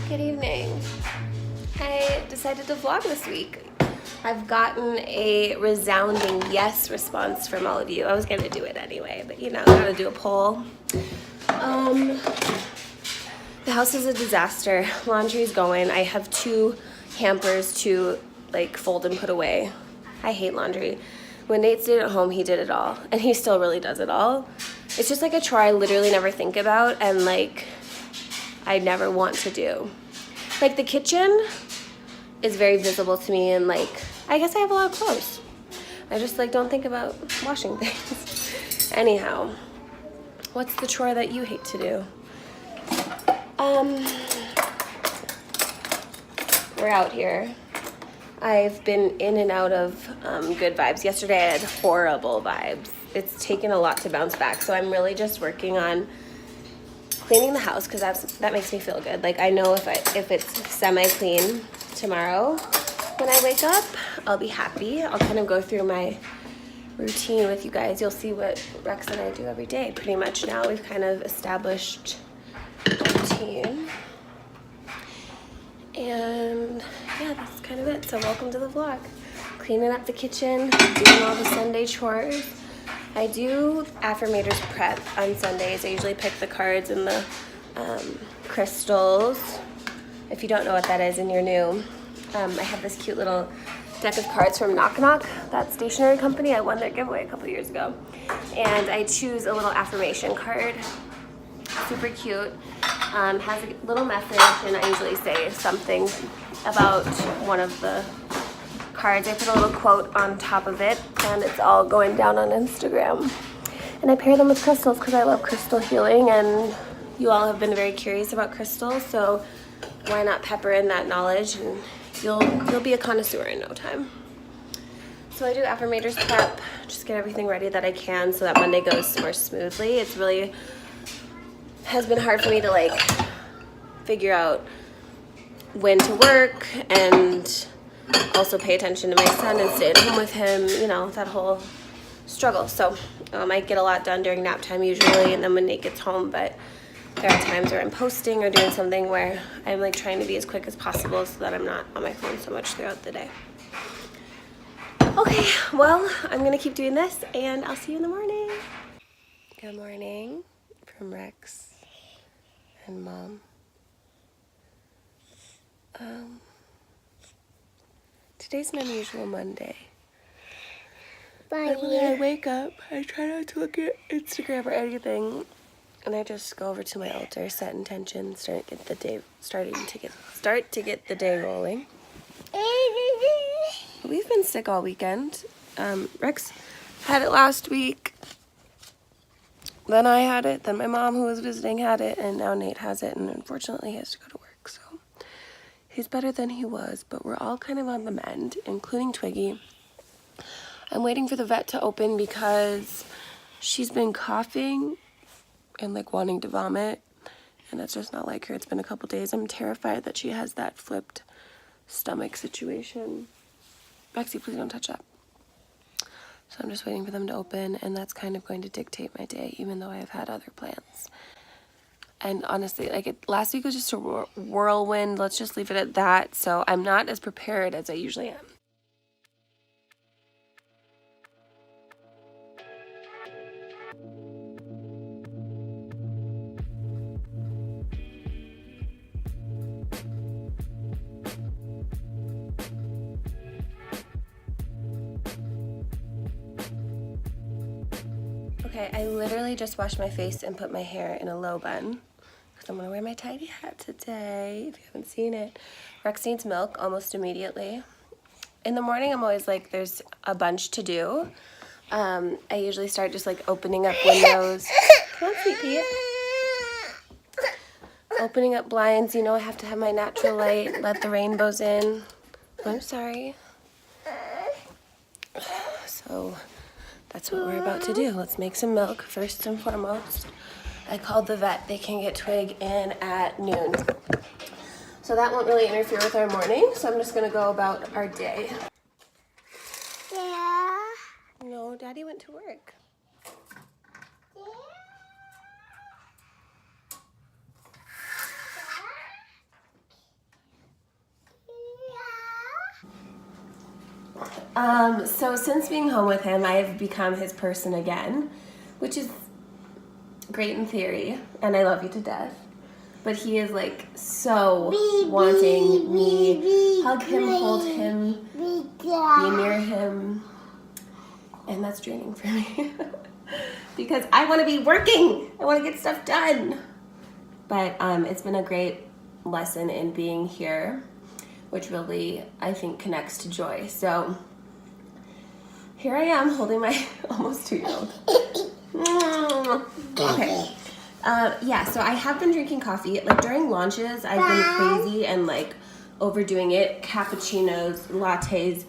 Good evening. I decided to vlog this week. I've gotten a resounding yes response from all of you. I was gonna do it anyway, but you know, gotta do a poll. The house is a disaster. Laundry's going. I have 2 hampers to like fold and put away. I hate laundry. When Nate stayed at home, he did it all, and he still really does it all. It's just like a chore I literally never think about, and like I never want to do. Like the kitchen is very visible to me, and like I guess I have a lot of clothes. I just like don't think about washing things. Anyhow, what's the chore that you hate to do? We're out here. I've been in and out of good vibes. Yesterday I had horrible vibes. It's taken a lot to bounce back, so I'm really just working on cleaning the house because that makes me feel good. Like I know if it's semi-clean tomorrow when I wake up, I'll be happy. I'll kind of go through my routine with you guys. You'll see what Rex and I do every day. Pretty much now we've kind of established a routine. And yeah, that's kind of it. So welcome to the vlog. Cleaning up the kitchen, doing all the Sunday chores. I do affirmators prep on Sundays. I usually pick the cards and the crystals. If you don't know what that is and you're new, I have this cute little deck of cards from Knock Knock, that stationery company. I won their giveaway a couple years ago. And I choose a little affirmation card. Super cute. Has a little message, and I usually say something about one of the cards. I put a little quote on top of it, and it's all going down on Instagram. And I pair them with crystals because I love crystal healing, and you all have been very curious about crystals, so why not pepper in that knowledge, and you'll be a connoisseur in no time. So I do affirmators prep, just get everything ready that I can so that Monday goes more smoothly. It's really has been hard for me to like figure out when to work and also pay attention to my son and stay at home with him, you know, that whole struggle. So I get a lot done during nap time usually, and then when Nate gets home, but there are times where I'm posting or doing something where I'm like trying to be as quick as possible so that I'm not on my phone so much throughout the day. Okay, well, I'm gonna keep doing this and I'll see you in the morning. Good morning from Rex and Mom. Today's an unusual Monday. But when I wake up, I try not to look at Instagram or anything, and I just go over to my altar, set intention, start to get the day rolling. We've been sick all weekend. Rex had it last week. Then I had it, then my mom who was visiting had it, and now Nate has it, and unfortunately he has to go to work, so he's better than he was, but we're all kind of on the mend, including Twiggy. I'm waiting for the vet to open because she's been coughing and like wanting to vomit, and that's just not like her. It's been a couple days. I'm terrified that she has that flipped stomach situation. Rexy, please don't touch that. So I'm just waiting for them to open, and that's kind of going to dictate my day, even though I've had other plans. And honestly, like last week was just a whirlwind. Let's just leave it at that. So I'm not as prepared as I usually am. Okay, I literally just washed my face and put my hair in a low bun because I'm gonna wear my tidy hat today, if you haven't seen it. Rex needs milk almost immediately. In the morning, I'm always like, there's a bunch to do. I usually start just like opening up windows. Come on, sweet Pete. Opening up blinds, you know, I have to have my natural light, let the rainbows in. I'm sorry. So that's what we're about to do. Let's make some milk first and foremost. I called the vet. They can get Twig in at noon. So that won't really interfere with our morning. So I'm just going to go about our day. Yeah. No, Daddy went to work. Yeah. So since being home with him, I have become his person again, which is great in theory, and I love you to death. But he is like so wanting me, hug him, hold him, be near him, and that's draining for me because I want to be working. I want to get stuff done. But it's been a great lesson in being here, which really, I think, connects to joy. So here I am holding my almost 2-year-old. Okay. Yeah, so I have been drinking coffee. Like during launches, I've been crazy and like overdoing it. Cappuccinos, lattes,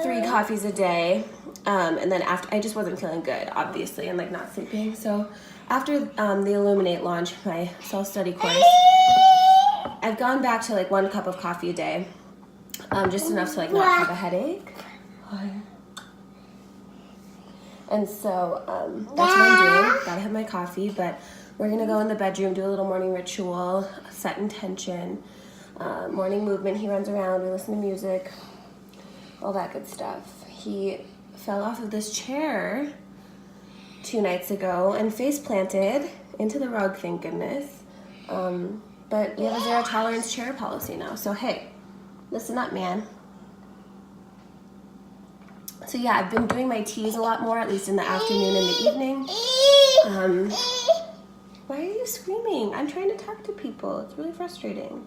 3 coffees a day. And then after, I just wasn't feeling good, obviously, and like not sleeping. So after the Illuminate launch, my self-study course, I've gone back to like 1 cup of coffee a day, just enough to like not have a headache. And so that's what I'm doing. Gotta have my coffee, but we're gonna go in the bedroom, do a little morning ritual, set intention, morning movement. He runs around, we listen to music, all that good stuff. He fell off of this chair 2 nights ago and face planted into the rug, thank goodness. But we have a 0 tolerance chair policy now. So hey, listen up, man. So yeah, I've been doing my teas a lot more, at least in the afternoon and the evening. Why are you screaming? I'm trying to talk to people. It's really frustrating.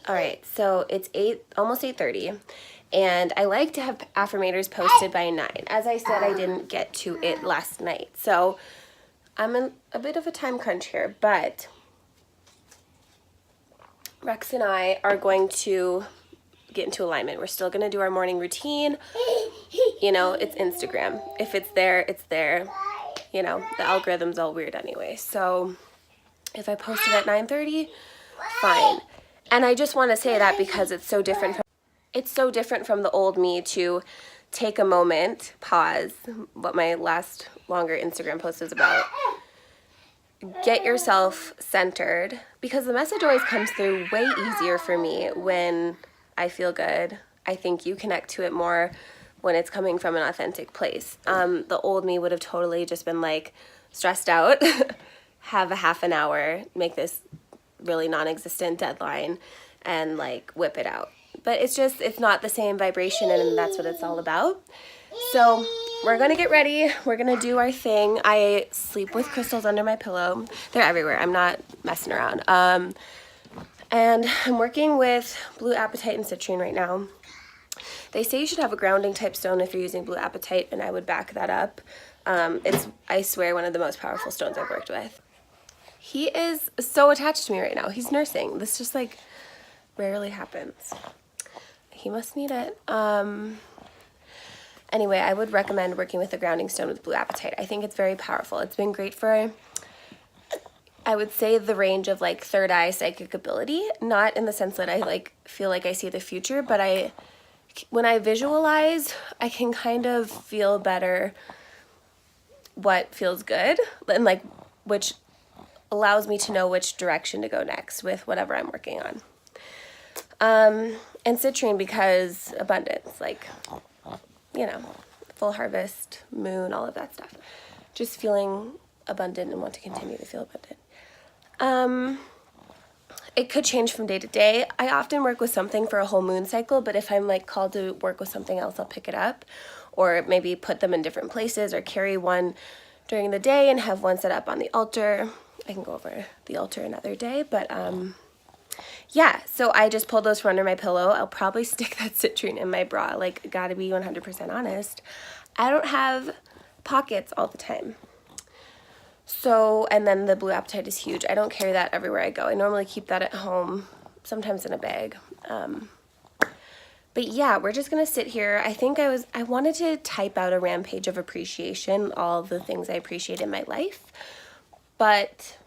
All right, so it's almost 8:30, and I like to have affirmators posted by 9. As I said, I didn't get to it last night, so I'm in a bit of a time crunch here, but Rex and I are going to get into alignment. We're still going to do our morning routine. You know, it's Instagram. If it's there, it's there. You know, the algorithm's all weird anyway, so if I post it at 9:30, fine. And I just want to say that because it's so different from the old me to take a moment, pause, what my last longer Instagram post is about. Get yourself centered, because the message always comes through way easier for me when I feel good. I think you connect to it more when it's coming from an authentic place. The old me would have totally just been like stressed out, have a half an hour, make this really non-existent deadline and like whip it out. But it's not the same vibration, and that's what it's all about. So we're gonna get ready. We're gonna do our thing. I sleep with crystals under my pillow. They're everywhere. I'm not messing around. And I'm working with blue apatite and citrine right now. They say you should have a grounding type stone if you're using blue apatite, and I would back that up. It's, I swear, one of the most powerful stones I've worked with. He is so attached to me right now. He's nursing. This just like rarely happens. He must need it. Anyway, I would recommend working with a grounding stone with blue apatite. I think it's very powerful. It's been great for, I would say, the range of like third eye psychic ability. Not in the sense that I like feel like I see the future, but when I visualize, I can kind of feel better what feels good, and like which allows me to know which direction to go next with whatever I'm working on. And citrine, because abundance, like, you know, full harvest, moon, all of that stuff. Just feeling abundant and want to continue to feel abundant. It could change from day to day. I often work with something for a whole moon cycle, but if I'm like called to work with something else, I'll pick it up, or maybe put them in different places, or carry one during the day and have one set up on the altar. I can go over the altar another day, but yeah, so I just pulled those from under my pillow. I'll probably stick that citrine in my bra. Like, gotta be 100% honest. I don't have pockets all the time. So, and then the blue apatite is huge. I don't carry that everywhere I go. I normally keep that at home, sometimes in a bag. But yeah, we're just gonna sit here. I think I wanted to type out a rampage of appreciation, all the things I appreciate in my life, but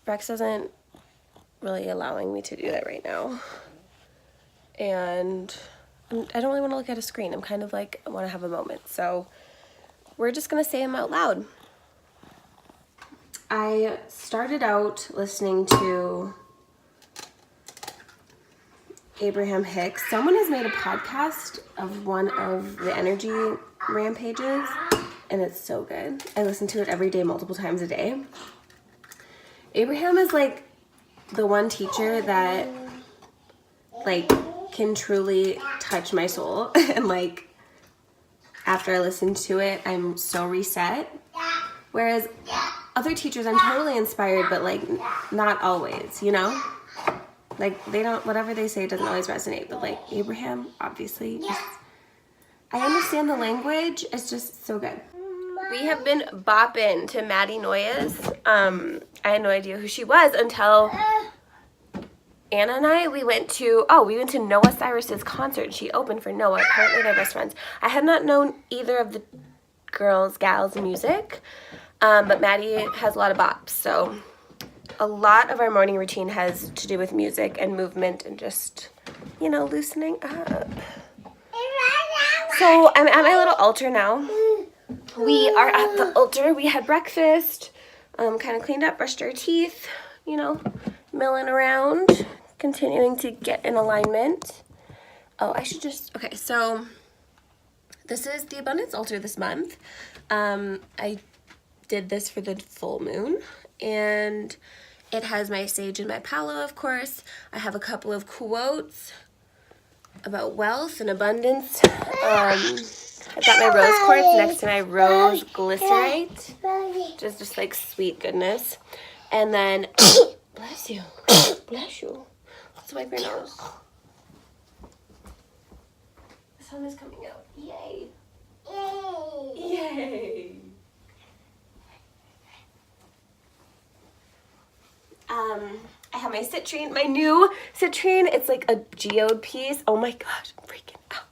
Rex isn't really allowing me to do that right now. And I don't really want to look at a screen. I'm kind of like, I want to have a moment. So we're just gonna say them out loud. I started out listening to Abraham Hicks. Someone has made a podcast of one of the energy rampages, and it's so good. I listen to it every day, multiple times a day. Abraham is like the one teacher that like can truly touch my soul, and like after I listen to it, I'm so reset. Whereas other teachers, I'm totally inspired, but like not always, you know? Like they don't, whatever they say doesn't always resonate, but like Abraham, obviously, I understand the language. It's just so good. We have been bopping to Maddie Noyes. I had no idea who she was until Anna and I, we went to Noah Cyrus's concert. She opened for Noah. Apparently they're best friends. I had not known either of the gals' music, but Maddie has a lot of bops. So a lot of our morning routine has to do with music and movement and just, you know, loosening up. So I'm at my little altar now. We are at the altar. We had breakfast, kind of cleaned up, brushed our teeth, you know, milling around, continuing to get in alignment. Oh, okay, so this is the abundance altar this month. I did this for the full moon, and it has my sage and my palo, of course. I have a couple of quotes about wealth and abundance. I've got my rose quartz next to my rose glycerite, which is just like sweet goodness. And then, bless you, bless you. Let's wipe your nose. The sun is coming out. Yay. Yay. Yay. I have my citrine, my new citrine. It's like a geode piece. Oh my gosh, I'm freaking out.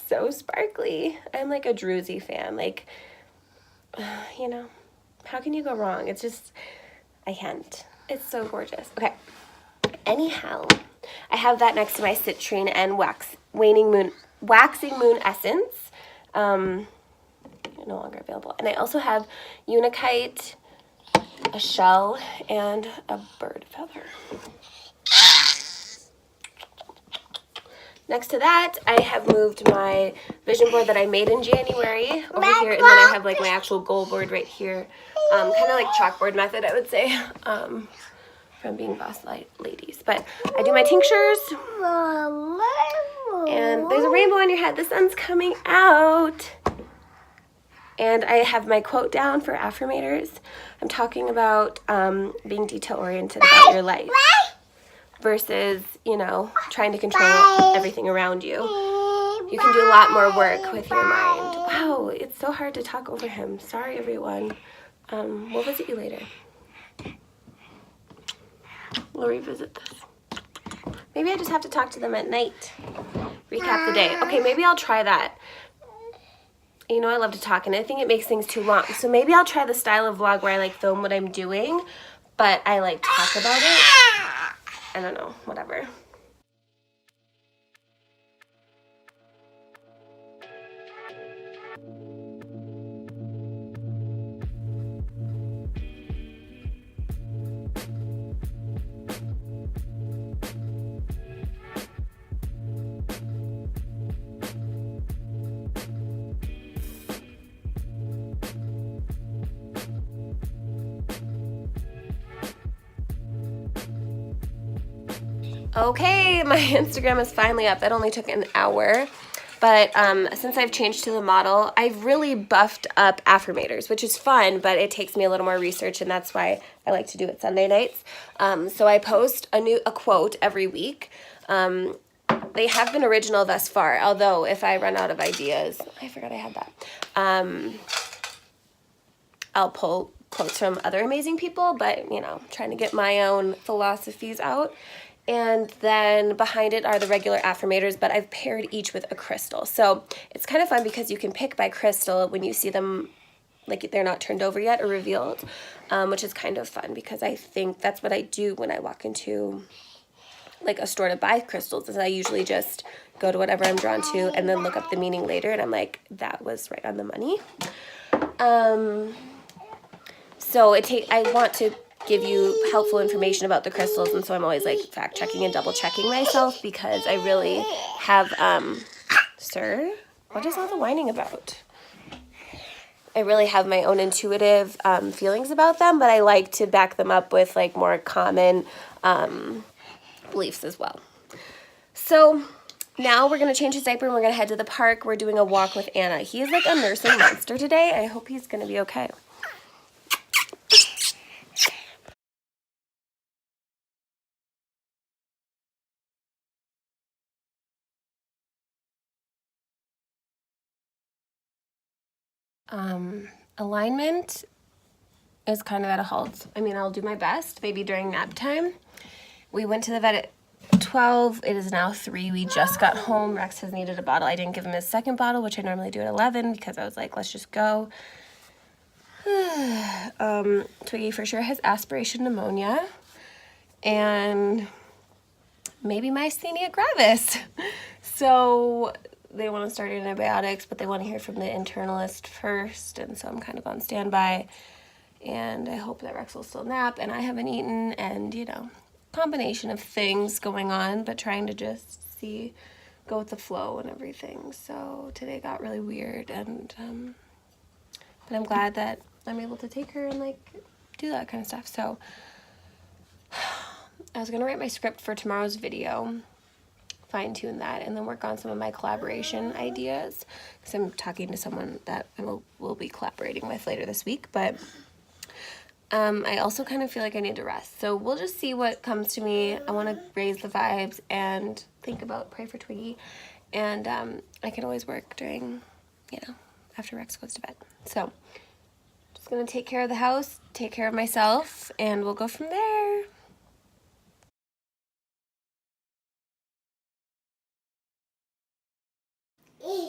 So sparkly. I'm like a druzy fan. Like, you know, how can you go wrong? It's just, I can't. It's so gorgeous. Okay. Anyhow, I have that next to my citrine and waxing moon essence. No longer available. And I also have Unikite, a shell, and a bird feather. Next to that, I have moved my vision board that I made in January over here, and then I have like my actual goal board right here. Kind of like chalkboard method, I would say, from being boss ladies. But I do my tinctures, and there's a rainbow on your head. The sun's coming out. And I have my quote down for affirmators. I'm talking about being detail-oriented about your life versus, you know, trying to control everything around you. You can do a lot more work with your mind. Wow, it's so hard to talk over him. Sorry, everyone. We'll visit you later. We'll revisit this. Maybe I just have to talk to them at night. Recap the day. Okay, maybe I'll try that. You know, I love to talk, and I think it makes things too long. So maybe I'll try the style of vlog where I like film what I'm doing, but I like talk about it. I don't know, whatever. Okay, my Instagram is finally up. That only took an hour. But since I've changed to the model, I've really buffed up affirmators, which is fun, but it takes me a little more research, and that's why I like to do it Sunday nights. So I post a quote every week. They have been original thus far, although if I run out of ideas, I forgot I had that. I'll pull quotes from other amazing people, but, you know, trying to get my own philosophies out. And then behind it are the regular affirmators, but I've paired each with a crystal. So it's kind of fun because you can pick by crystal when you see them, like they're not turned over yet or revealed, which is kind of fun because I think that's what I do when I walk into like a store to buy crystals, is I usually just go to whatever I'm drawn to and then look up the meaning later, and I'm like, that was right on the money. So I want to give you helpful information about the crystals, and so I'm always like fact checking and double checking myself, because I really have sir, what is all the whining about? I really have my own intuitive feelings about them, but I like to back them up with like more common beliefs as well. So now we're going to change his diaper and we're going to head to the park. We're doing a walk with Anna. He is like a nursing monster today. I hope he's going to be okay. Alignment is kind of at a halt. I mean, I'll do my best, maybe during nap time. We went to the vet at 12. It is now 3. We just got home. Rex has needed a bottle. I didn't give him his second bottle, which I normally do at 11, because I was like, let's just go. Twiggy for sure has aspiration pneumonia and maybe myasthenia gravis. So they want to start antibiotics, but they want to hear from the internalist first, and so I'm kind of on standby. And I hope that Rex will still nap, and I haven't eaten, and you know, combination of things going on, but trying to just go with the flow and everything. So today got really weird, and but I'm glad that I'm able to take her and like do that kind of stuff. So I was gonna write my script for tomorrow's video, fine-tune that, and then work on some of my collaboration ideas, because I'm talking to someone that I will be collaborating with later this week. But I also kind of feel like I need to rest, so we'll just see what comes to me. I want to raise the vibes and pray for Twiggy, and I can always work during, after Rex goes to bed. So just gonna take care of the house, take care of myself, and we'll go from there.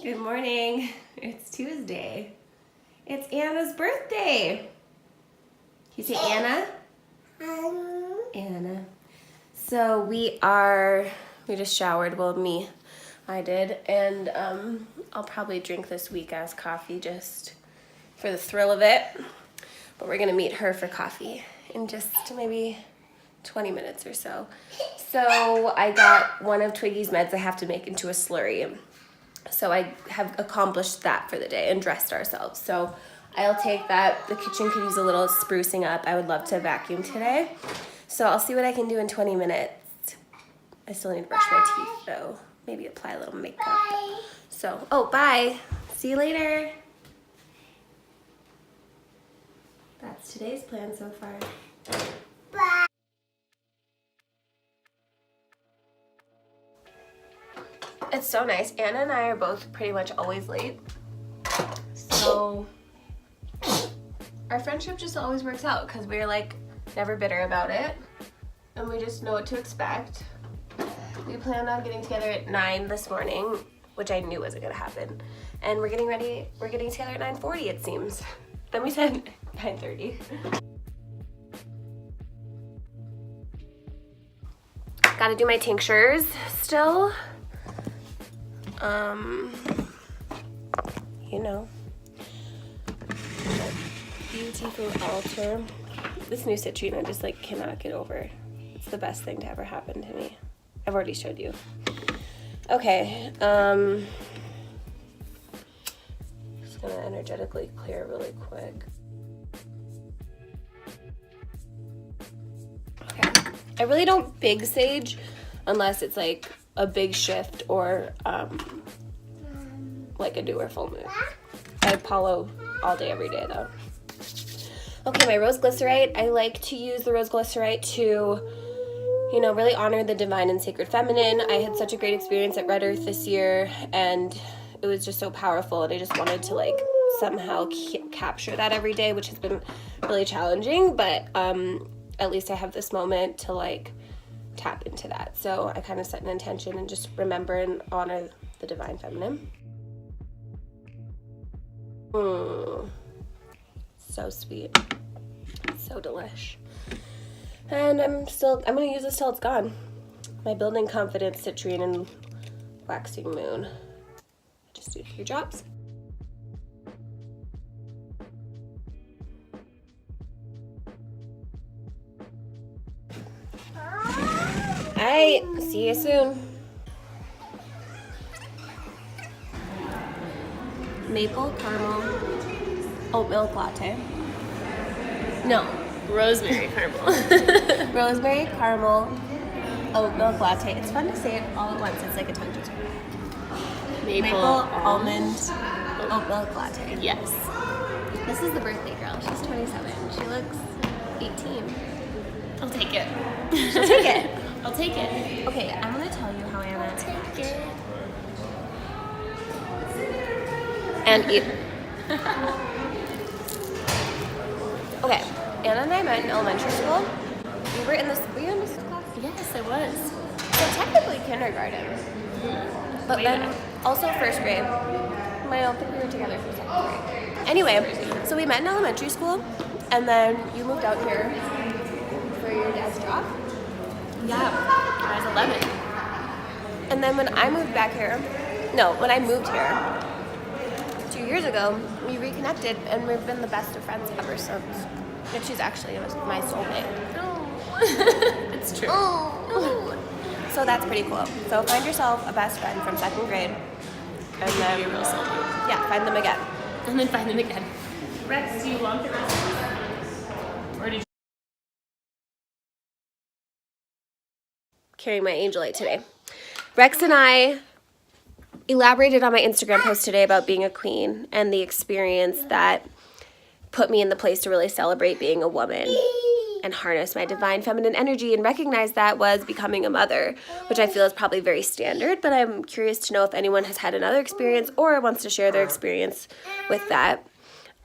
Good morning. It's Tuesday. It's Anna's birthday. Can you say Anna? Anna. So we just showered. Well, I did. And I'll probably drink this week as coffee just for the thrill of it. But we're gonna meet her for coffee in just maybe 20 minutes or so. So I got one of Twiggy's meds I have to make into a slurry. So I have accomplished that for the day and dressed ourselves. So I'll take that. The kitchen could use a little sprucing up. I would love to vacuum today. So I'll see what I can do in 20 minutes. I still need to brush my teeth though. Maybe apply a little makeup. So, bye. See you later. That's today's plan so far. Bye. It's so nice. Anna and I are both pretty much always late. So our friendship just always works out, because we're like never bitter about it. And we just know what to expect. We planned on getting together at 9 this morning, which I knew wasn't gonna happen. And we're getting together at 9:40 it seems. Then we said 9:30. Gotta do my tinctures still. Beautiful altar. This new Citrine I just like cannot get over. It's the best thing to ever happen to me. I've already showed you. Okay, just gonna energetically clear really quick. Okay, I really don't big sage unless it's like a big shift or like a new or full moon. I Apollo all day, every day though. Okay, my rose glycerite. I like to use the rose glycerite to, really honor the divine and sacred feminine. I had such a great experience at Red Earth this year, and it was just so powerful, and I just wanted to somehow capture that every day, which has been really challenging, but at least I have this moment to tap into that. So I kind of set an intention and just remember and honor the divine feminine. So sweet, so delish. And I'm gonna use this till it's gone. My Building Confidence Citrine and Waxing Moon. Just do 3 drops. See you soon. Maple caramel oat milk latte. No, Rosemary caramel. rosemary caramel oat milk latte. It's fun to say it all at once. It's like a tongue twister. Maple almond oat milk latte. Yes. This is the birthday girl. She's 27. She looks 18. I'll take it. She'll take it. I'll take it. Okay, I'm gonna tell you how Anna Take it. and eat. Okay, Anna and I met in elementary school. Were you in this class? Yes, I was. So technically kindergarten. But Way then back. also first grade. I don't think we were together for second grade. Anyway, so we met in elementary school, and then you moved out here for your dad's job. Yeah, I was 11. And then when I moved here 2 years ago, we reconnected, and we've been the best of friends ever since. And she's actually my soulmate. It's true. So that's pretty cool. So find yourself a best friend from second grade, and then Be a real soulmate. yeah, find them again. And then find them again. Rex, do you want the rest? Or did you? Carrying my angel light today. Rex and I elaborated on my Instagram post today about being a queen and the experience that put me in the place to really celebrate being a woman and harness my divine feminine energy, and recognize that was becoming a mother, which I feel is probably very standard, but I'm curious to know if anyone has had another experience or wants to share their experience with that.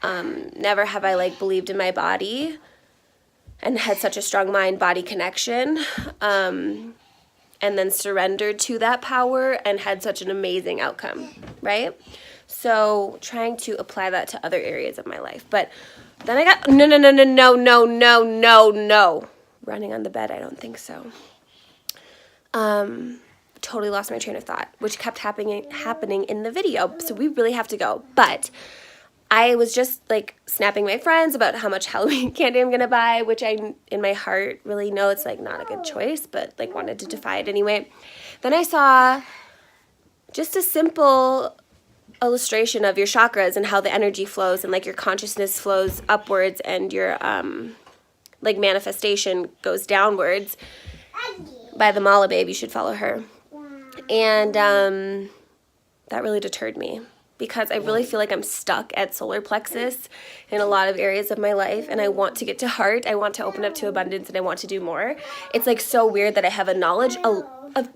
Never have I believed in my body and had such a strong mind-body connection, and then surrendered to that power and had such an amazing outcome, right? So trying to apply that to other areas of my life. But then I got, no. Running on the bed, I don't think so. Totally lost my train of thought, which kept happening in the video. So we really have to go. But I was just snapping my friends about how much Halloween candy I'm gonna buy, which I, in my heart, really know it's not a good choice, but wanted to defy it anyway. Then I saw just a simple illustration of your chakras and how the energy flows, and your consciousness flows upwards and your manifestation goes downwards, by the Mala Babe. You should follow her. And that really deterred me, because I really feel like I'm stuck at solar plexus in a lot of areas of my life, and I want to get to heart. I want to open up to abundance, and I want to do more. It's so weird that I have a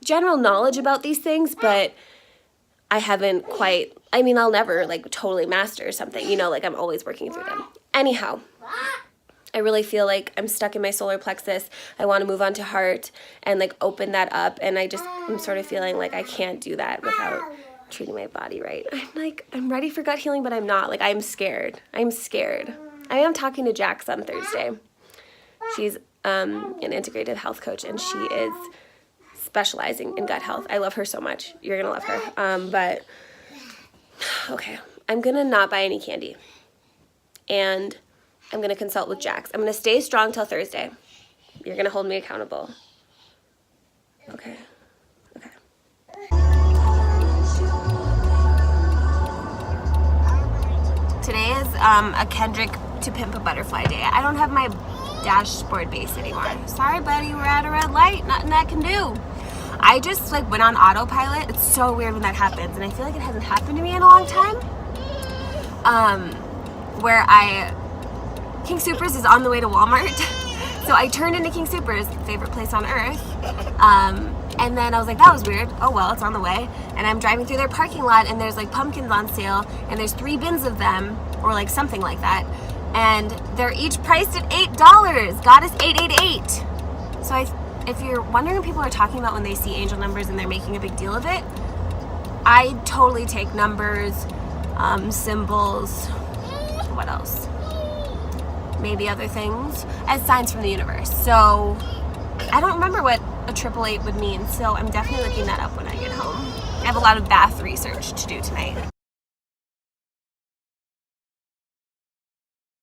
general knowledge about these things, but I haven't quite, I'll never totally master something, I'm always working through them. Anyhow, I really feel like I'm stuck in my solar plexus. I want to move on to heart and open that up, and I'm sort of feeling like I can't do that without treating my body right. I'm ready for gut healing, but I'm not. I'm scared. I am talking to Jax on Thursday. She's an integrative health coach, and she is specializing in gut health. I love her so much. You're gonna love her. But okay, I'm gonna not buy any candy, and I'm gonna consult with Jax. I'm gonna stay strong till Thursday. You're gonna hold me accountable. Okay. Today is a Kendrick to Pimp a Butterfly day. I don't have my dashboard base anymore. Sorry, buddy, we're at a red light. Nothing I can do. I just went on autopilot. It's so weird when that happens, and I feel like it hasn't happened to me in a long time. Where King Soopers is on the way to Walmart, so I turned into King Soopers, favorite place on earth. And then I was like, that was weird. Oh well, it's on the way. And I'm driving through their parking lot, and there's pumpkins on sale, and there's 3 bins of them, or something like that. And they're each priced at $8. Goddess 888. So if you're wondering what people are talking about when they see angel numbers and they're making a big deal of it, I totally take numbers, symbols, what else? Maybe other things, as signs from the universe. So I don't remember what a 888 would mean, so I'm definitely looking that up when I get home. I have a lot of bath research to do tonight.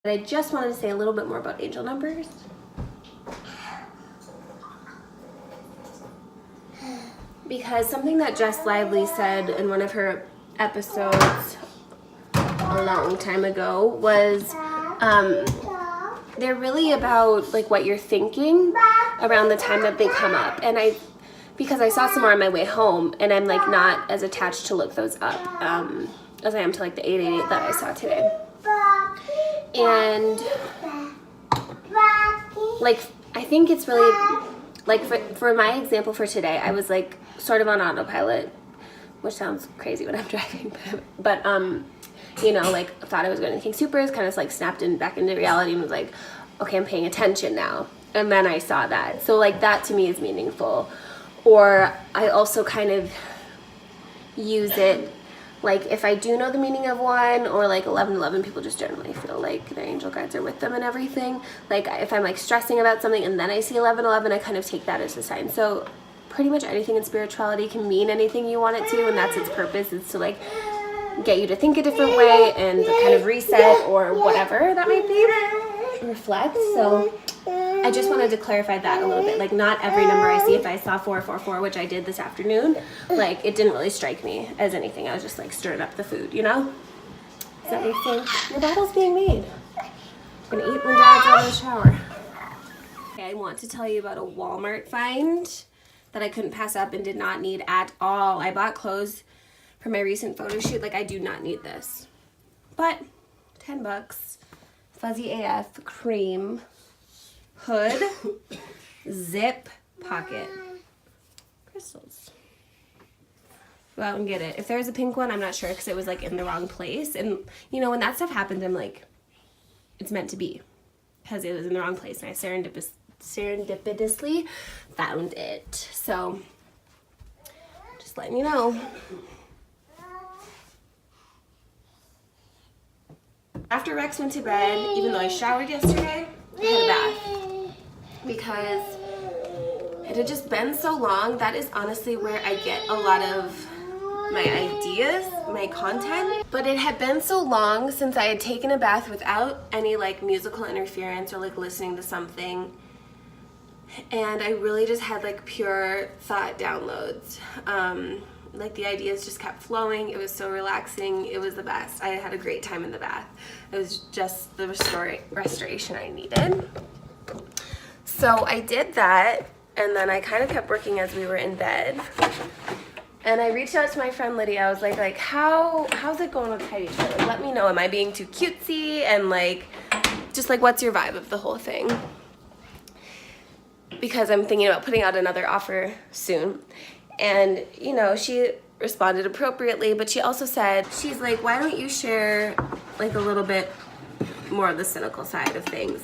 But I just wanted to say a little bit more about angel numbers. because something that Jess Lively said in one of her episodes a long time ago was they're really about like what you're thinking around the time that they come up. And because I saw some more on my way home, and I'm like not as attached to look those up as I am to like the 888 that I saw today. And like I think it's really like for my example for today, I was like sort of on autopilot, which sounds crazy when I'm driving, but you know, like thought I was going to King Supers, kind of like snapped back into reality and was like, okay, I'm paying attention now. And then I saw that. So like that to me is meaningful. Or I also kind of use it like if I do know the meaning of one, or like 1111, people just generally feel like their angel guides are with them and everything. Like if I'm like stressing about something and then I see 1111, I kind of take that as a sign. So pretty much anything in spirituality can mean anything you want it to, and that's its purpose, is to like get you to think a different way and kind of reset or whatever that might be, reflect. So I just wanted to clarify that a little bit. Like not every number I see, if I saw 444, which I did this afternoon, like it didn't really strike me as anything. I was just like stirring up the food, you know? Does that make sense? Your bottle's being made. I'm gonna eat when Dad's out of the shower. Okay, I want to tell you about a Walmart find that I couldn't pass up and did not need at all. I bought clothes for my recent photo shoot. Like I do not need this, but $10, fuzzy AF cream hood, zip pocket, crystals. Go out and get it. If there's a pink one, I'm not sure because it was like in the wrong place. And you know, when that stuff happens, I'm like, it's meant to be, because it was in the wrong place and I serendipitously found it. So just letting you know. After Rex went to bed, even though I showered yesterday, I had a bath because it had just been so long. That is honestly where I get a lot of my ideas, my content. But it had been so long since I had taken a bath without any like musical interference or like listening to something. And I really just had like pure thought downloads. Like the ideas just kept flowing. It was so relaxing. It was the best. I had a great time in the bath. It was just the restoration I needed. So I did that, and then I kind of kept working as we were in bed. And I reached out to my friend Lydia. I was like, how's it going with Tidy Chores? Like, let me know. Am I being too cutesy? And like, just like, what's your vibe of the whole thing? Because I'm thinking about putting out another offer soon. And, you know, she responded appropriately, but she also said, she's like, why don't you share like a little bit more of the cynical side of things?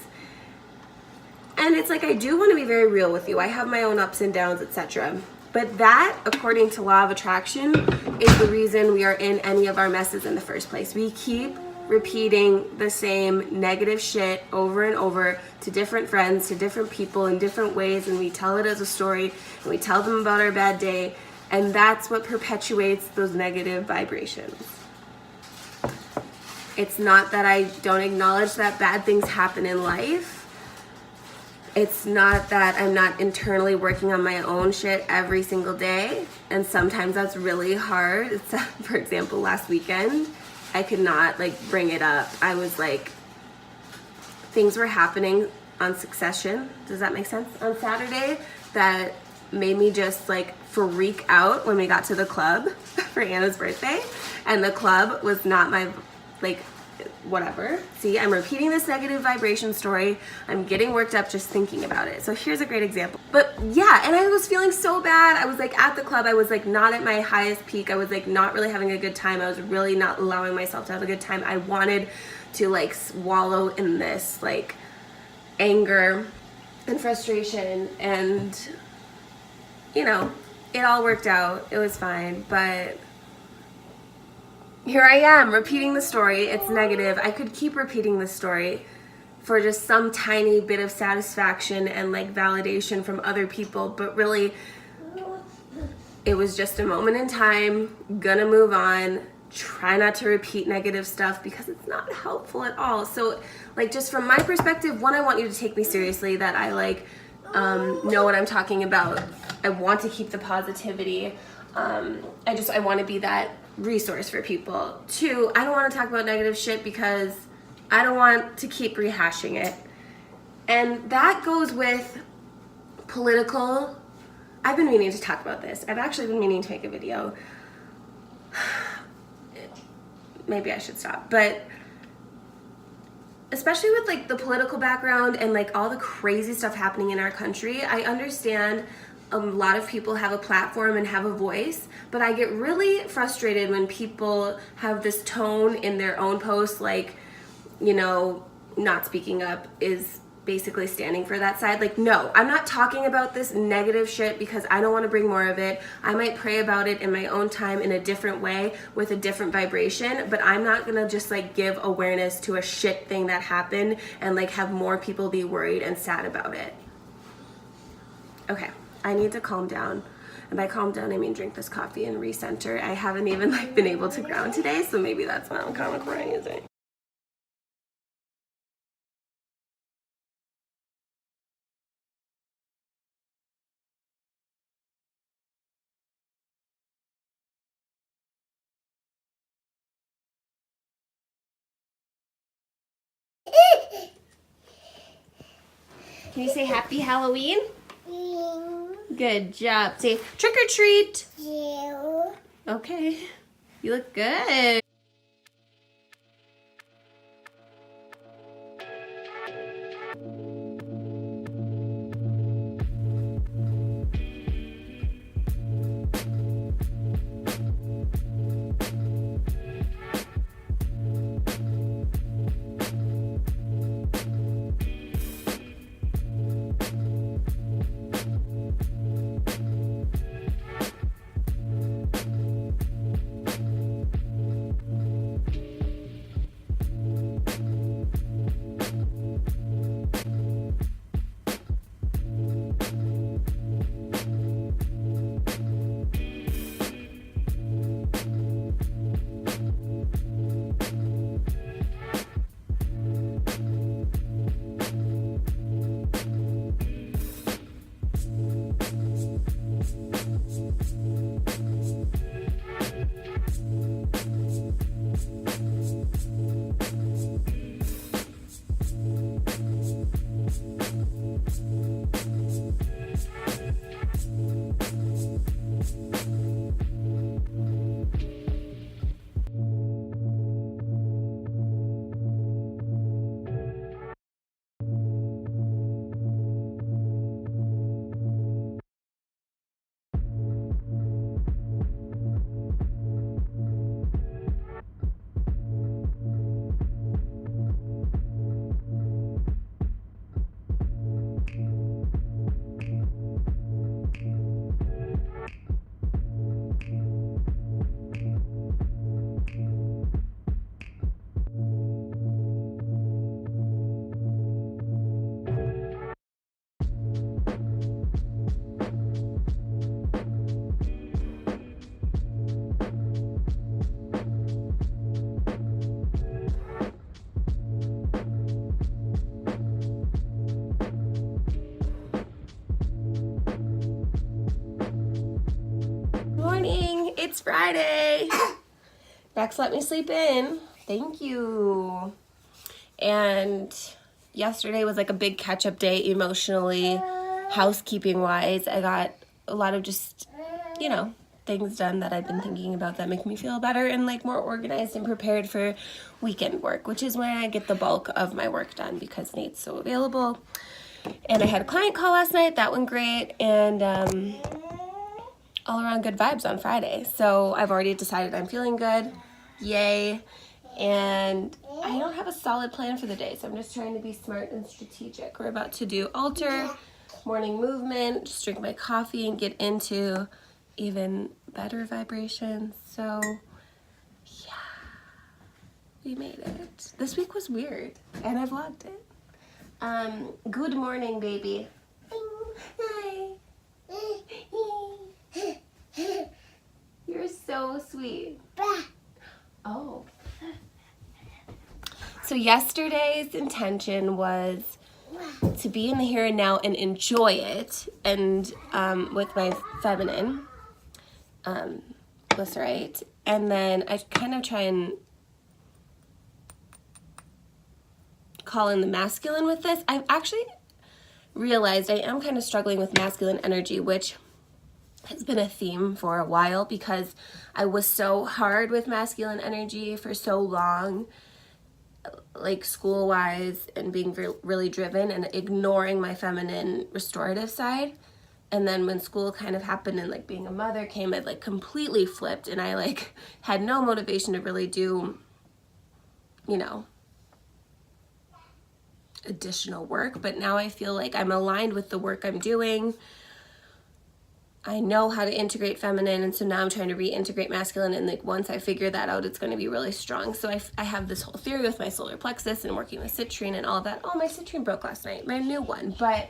And it's like, I do want to be very real with you. I have my own ups and downs, etc. But that, according to law of attraction, is the reason we are in any of our messes in the first place. We keep repeating the same negative shit over and over to different friends, to different people in different ways, and we tell it as a story, and we tell them about our bad day, and that's what perpetuates those negative vibrations. It's not that I don't acknowledge that bad things happen in life. It's not that I'm not internally working on my own shit every single day, and sometimes that's really hard. It's, for example, last weekend, I could not like bring it up. I was like, things were happening on succession. Does that make sense? On Saturday that made me just like freak out when we got to the club for Anna's birthday. And the club was not my, like, whatever. See, I'm repeating this negative vibration story. I'm getting worked up just thinking about it. So here's a great example. But yeah, and I was feeling so bad. I was like at the club, I was like not at my highest peak. I was like not really having a good time. I was really not allowing myself to have a good time. I wanted to like wallow in this like anger and frustration, and you know, it all worked out. It was fine, but here I am repeating the story. It's negative. I could keep repeating the story for just some tiny bit of satisfaction and like validation from other people, but really it was just a moment in time. Gonna move on. Try not to repeat negative stuff because it's not helpful at all. So like, just from my perspective, one, I want you to take me seriously, that I like know what I'm talking about. I want to keep the positivity. I want to be that resource for people. 2, I don't want to talk about negative shit because I don't want to keep rehashing it. And that goes with political. I've been meaning to talk about this. I've actually been meaning to make a video. Maybe I should stop. But especially with like the political background and like all the crazy stuff happening in our country, I understand a lot of people have a platform and have a voice, but I get really frustrated when people have this tone in their own posts, like, you know, not speaking up is basically standing for that side. Like, no, I'm not talking about this negative shit because I don't want to bring more of it. I might pray about it in my own time in a different way with a different vibration, but I'm not gonna just like give awareness to a shit thing that happened and like have more people be worried and sad about it. Okay, I need to calm down. And by calm down, I mean drink this coffee and recenter. I haven't even like been able to ground today, so maybe that's why I'm kind of crazy. Can you say happy Halloween? Good job. Say trick or treat. Okay. You look good. Morning, it's Friday. Rex let me sleep in. Thank you. And yesterday was like a big catch-up day emotionally, housekeeping wise. I got a lot of just, you know, things done that I've been thinking about that make me feel better and like more organized and prepared for weekend work, which is when I get the bulk of my work done because Nate's so available. And I had a client call last night. That went great. And all around good vibes on Friday. So I've already decided I'm feeling good. Yay. And I don't have a solid plan for the day, so I'm just trying to be smart and strategic. We're about to do altar, morning movement, just drink my coffee and get into even better vibrations. So yeah, we made it. This week was weird and I vlogged it. Good morning, baby. Hi. You're so sweet. Oh. So yesterday's intention was to be in the here and now and enjoy it, and with my feminine Glycerite, and then I kind of try and call in the masculine with this. I've actually realized I am kind of struggling with masculine energy, which has been a theme for a while because I was so hard with masculine energy for so long, like school-wise, and being really driven and ignoring my feminine restorative side. And then when school kind of happened and like being a mother came, it like completely flipped, and I like had no motivation to really do, you know, additional work. But now I feel like I'm aligned with the work I'm doing. I know how to integrate feminine, and so now I'm trying to reintegrate masculine, and like once I figure that out, it's going to be really strong. So I have this whole theory with my solar plexus and working with citrine and all of that. Oh, my citrine broke last night, my new one, but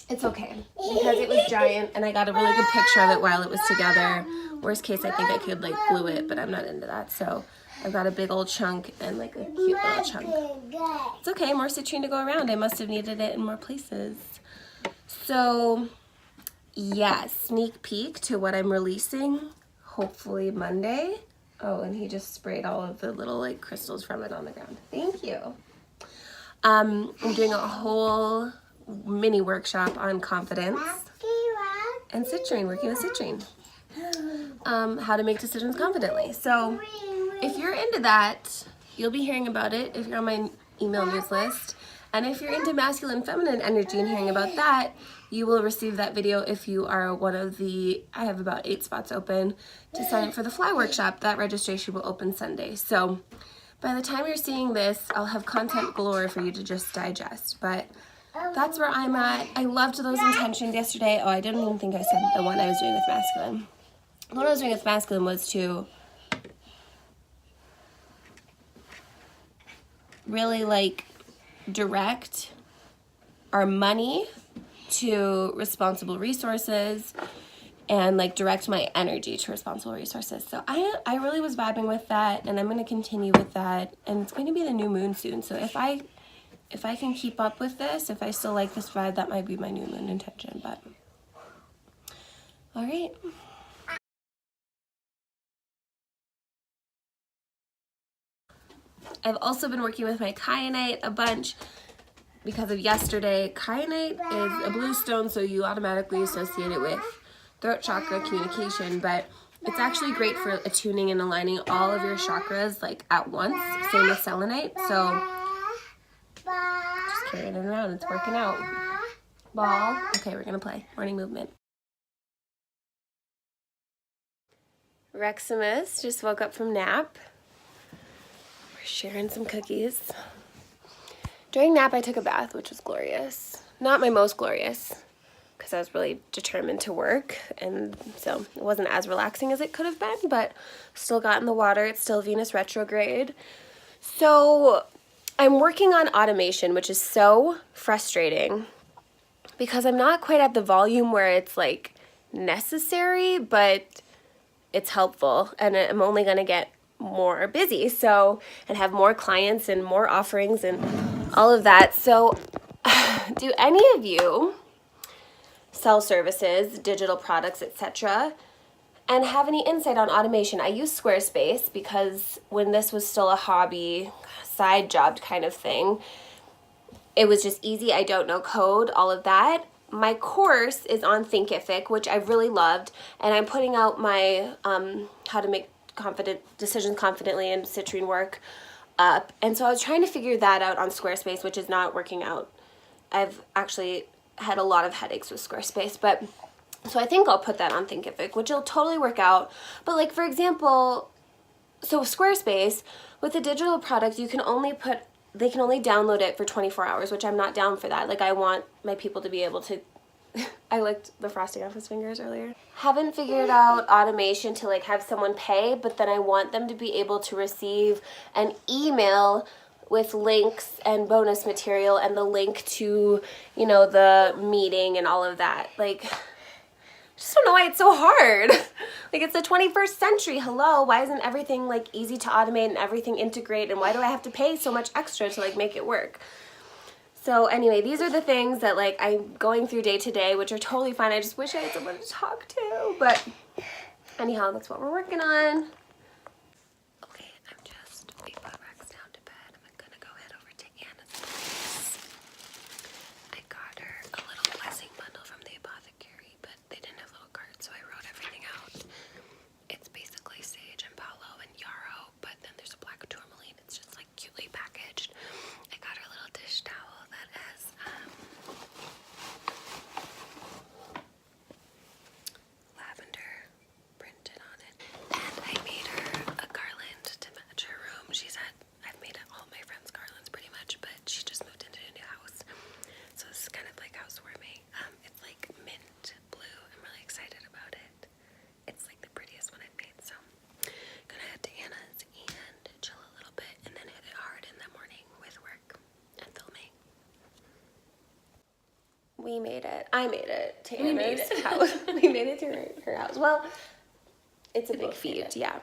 it's okay because it was giant and I got a really good picture of it while it was together. Worst case, I think I could like glue it, but I'm not into that. So I've got a big old chunk and like a cute little chunk. It's okay, more citrine to go around. I must have needed it in more places. So yeah, sneak peek to what I'm releasing, hopefully Monday. Oh, and he just sprayed all of the little like crystals from it on the ground. Thank you. I'm doing a whole mini workshop on confidence and citrine, working with citrine. How to make decisions confidently. So if you're into that, you'll be hearing about it if you're on my email news list. And if you're into masculine feminine energy and hearing about that, you will receive that video if you are one of the, I have about 8 spots open to sign up for the fly workshop. That registration will open Sunday. So by the time you're seeing this, I'll have content galore for you to just digest. But that's where I'm at. I loved those intentions yesterday. Oh, I didn't even think I said the one I was doing with masculine. The one I was doing with masculine was to really like direct our money to responsible resources and like direct my energy to responsible resources. So I really was vibing with that, and I'm going to continue with that, and it's going to be the new moon soon. So if I can keep up with this, if I still like this vibe, that might be my new moon intention. But all right. I've also been working with my kyanite a bunch because of yesterday. Kyanite is a blue stone, so you automatically associate it with throat chakra communication, but it's actually great for attuning and aligning all of your chakras like at once. Same with selenite. So just carrying it around, it's working out. Ball. Okay, we're gonna play. Morning movement. Reximus just woke up from nap. We're sharing some cookies. During nap, I took a bath, which was glorious. Not my most glorious, because I was really determined to work, and so it wasn't as relaxing as it could have been, but still got in the water. It's still Venus retrograde. So I'm working on automation, which is so frustrating because I'm not quite at the volume where it's like necessary, but it's helpful, and I'm only going to get more busy, so, and have more clients and more offerings and all of that. So do any of you sell services, digital products, etc., and have any insight on automation? I use Squarespace because when this was still a hobby, side job kind of thing, it was just easy. I don't know code, all of that. My course is on Thinkific, which I really loved, and I'm putting out my how to make decisions confidently and citrine work up. And so I was trying to figure that out on Squarespace, which is not working out. I've actually had a lot of headaches with Squarespace, but so I think I'll put that on Thinkific, which will totally work out. But like, for example, so Squarespace, with a digital product, you can only they can only download it for 24 hours, which I'm not down for that. Like, I want my people to be able to, I licked the frosting off his fingers earlier. Haven't figured out automation to like have someone pay, but then I want them to be able to receive an email with links and bonus material and the link to, you know, the meeting and all of that. Like, I just don't know why it's so hard. Like, it's the 21st century. Hello, why isn't everything like easy to automate and everything integrate, and why do I have to pay so much extra to like make it work? So anyway, these are the things that like I'm going through day to day, which are totally fine. I just wish I had someone to talk to, but anyhow, that's what we're working on. Okay, we put Rex down to bed. I'm gonna go head over to Anna's place. I got her a little blessing bundle from the Apothecary, but they didn't have little cards, so I wrote everything out. It's basically sage and palo and yarrow, but then there's a black tourmaline. It's just like cutely packaged. I got her a little dish towel that has lavender printed on it, and I made her a garland to match her room. She said I've made all my friends' garlands pretty much, but she just moved into a new house, so this is kind of like housewarming. It's like mint blue. I'm really excited about it. It's like the prettiest one I've made, so I'm gonna head to Anna's and chill a little bit, and then hit it hard in the morning with work and filming. We made it. I made it to Anna's house. We made it to her house. Well, it's a big feat, yeah.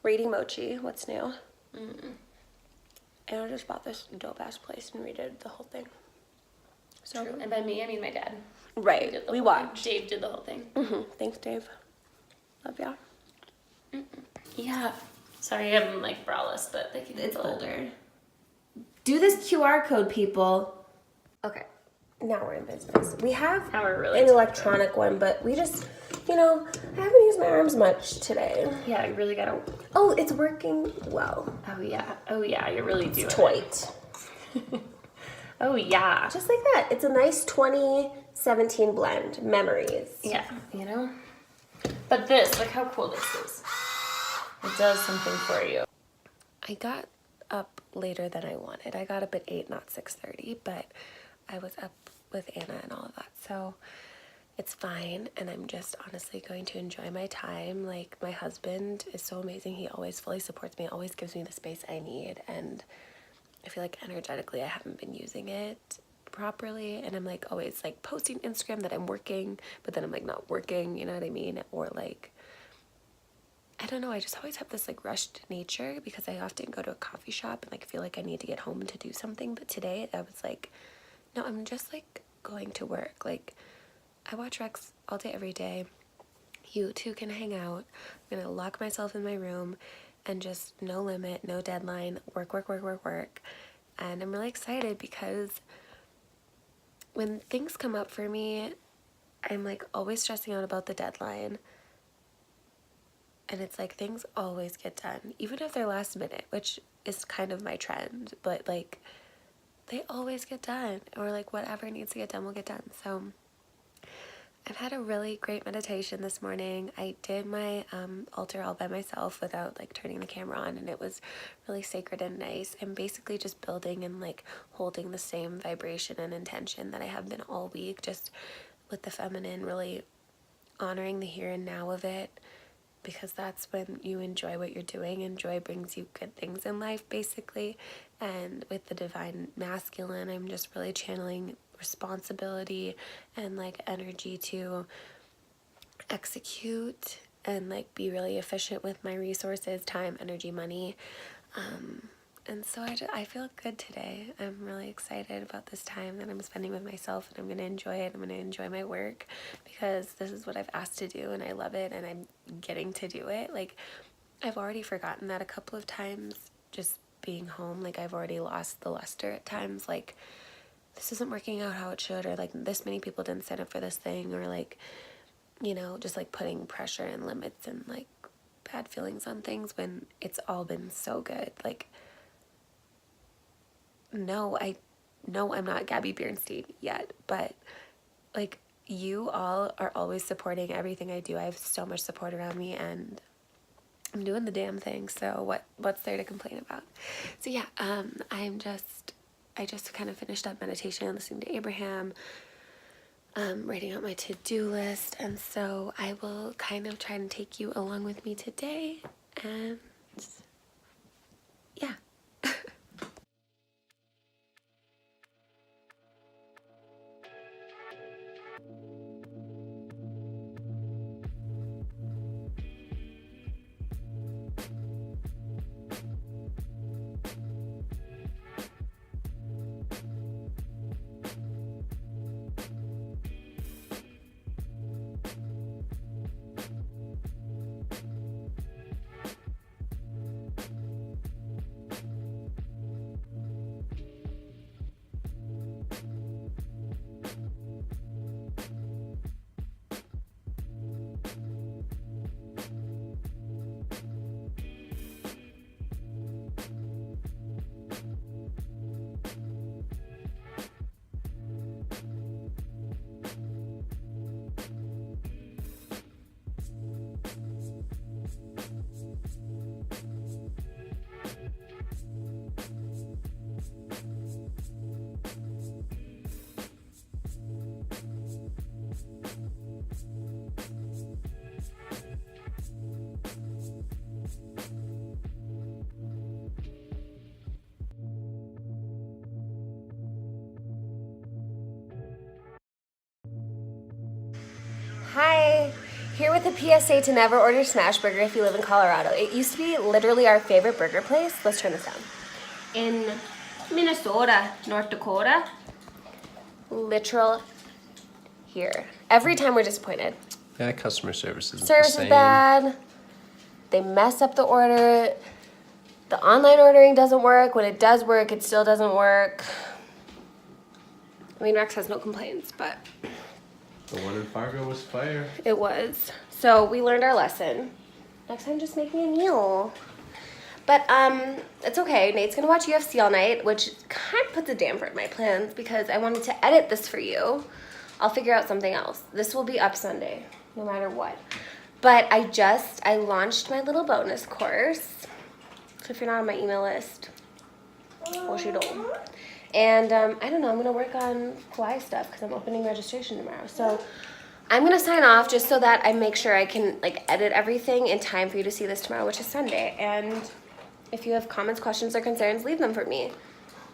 Rating mochi, what's new? Anna just bought this dope-ass place and redid the whole thing. So, True. And by me, I mean my dad. Right, we watched. Dave did the whole thing. Thanks, Dave. Love ya. Yeah. Sorry, I'm like braless, but they can It's handle it. older. Do this QR code, people. Okay, now we're in business. We have Now we're really an electronic one, but we just, I haven't used my arms much today. Yeah, you really gotta. Oh, it's working well. Oh yeah, you're really doing it. Toit. Oh yeah. Just like that. It's a nice 2017 blend. Memories. Yeah, But this, look how cool this is. It does something for you. I got up later than I wanted. I got up at 8, not 6:30, but I was up with Anna and all of that, so it's fine, and I'm just honestly going to enjoy my time. Like, my husband is so amazing. He always fully supports me, always gives me the space I need, and I feel like energetically I haven't been using it properly, and I'm like always like posting Instagram that I'm working, but then I'm like not working, you know what I mean? Or like, I don't know, I just always have this like rushed nature because I often go to a coffee shop and like feel like I need to get home to do something, but today I was like, no, I'm just like going to work. Like, I watch Rex all day every day. You two can hang out. I'm gonna lock myself in my room and just no limit, no deadline, work. And I'm really excited because when things come up for me, I'm like always stressing out about the deadline. And it's like things always get done, even if they're last minute, which is kind of my trend, but like they always get done, or like whatever needs to get done will get done. So I've had a really great meditation this morning. I did my altar all by myself without like turning the camera on, and it was really sacred and nice. I'm basically just building and like holding the same vibration and intention that I have been all week, just with the feminine, really honoring the here and now of it, because that's when you enjoy what you're doing, and joy brings you good things in life, basically. And with the divine masculine, I'm just really channeling responsibility and like energy to execute and like be really efficient with my resources, time, energy, money. And so I feel good today. I'm really excited about this time that I'm spending with myself, and I'm going to enjoy it. I'm going to enjoy my work because this is what I've asked to do, and I love it, and I'm getting to do it. Like, I've already forgotten that a couple of times, just being home. Like, I've already lost the luster at times. Like, this isn't working out how it should, or like this many people didn't sign up for this thing, or like, just like putting pressure and limits and like bad feelings on things when it's all been so good. Like, no, I'm not Gabby Bernstein yet, but like, you all are always supporting everything I do. I have so much support around me, and I'm doing the damn thing. So what's there to complain about? So yeah, I just kind of finished up meditation, listening to Abraham, writing out my to-do list, and so I will kind of try and take you along with me today, and yeah. Hi, here with a PSA to never order Smash Burger if you live in Colorado. It used to be literally our favorite burger place. Let's turn this down. In Minnesota, North Dakota. Literal here. Every time we're disappointed. Yeah, customer service isn't Service the same. is bad. They mess up the order. The online ordering doesn't work. When it does work, it still doesn't work. I mean, Rex has no complaints, but The one in Fargo was fire. it was. So we learned our lesson. Next time, just make me a meal. But it's okay. Nate's gonna watch UFC all night, which kind of puts a damper in my plans because I wanted to edit this for you. I'll figure out something else. This will be up Sunday, no matter what. But I launched my little bonus course. So if you're not on my email list, what you do? And I don't know, I'm gonna work on Kauai stuff because I'm opening registration tomorrow. So I'm gonna sign off just so that I make sure I can like edit everything in time for you to see this tomorrow, which is Sunday. And if you have comments, questions, or concerns, leave them for me.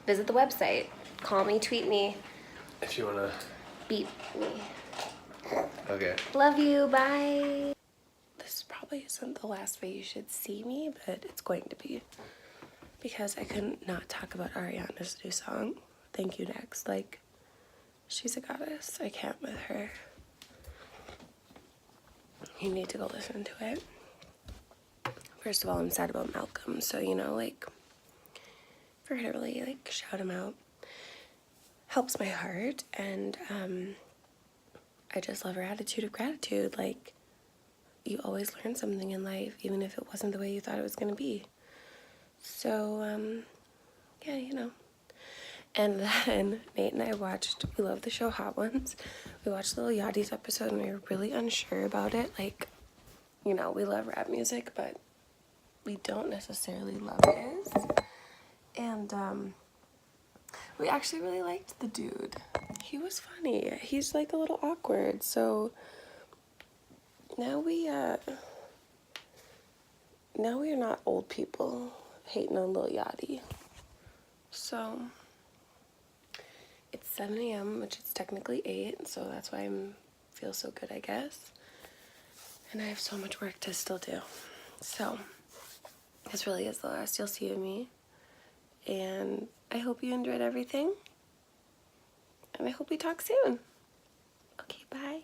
Visit the website, call me, tweet me, If you wanna. beep me. Okay. Love you, bye. This probably isn't the last way you should see me, but it's going to be. Because I couldn't not talk about Ariana's new song, Thank You Next. Like, she's a goddess. I can't with her. You need to go listen to it. First of all, I'm sad about Malcolm, so, you know, like, for her to really, like, shout him out helps my heart, and, I just love her attitude of gratitude. Like, you always learn something in life, even if it wasn't the way you thought it was going to be. So, yeah, you know. And then Nate and I we love the show Hot Ones. We watched Lil Yachty's episode and we were really unsure about it. Like, you know, we love rap music, but we don't necessarily love his. And, we actually really liked the dude. He was funny. He's like a little awkward, so now we are not old people hating on Lil Yachty. So it's 7 a.m., which is technically 8, so that's why I feel so good, I guess. And I have so much work to still do. So this really is the last you'll see of me. And I hope you enjoyed everything. And I hope we talk soon. Okay, bye.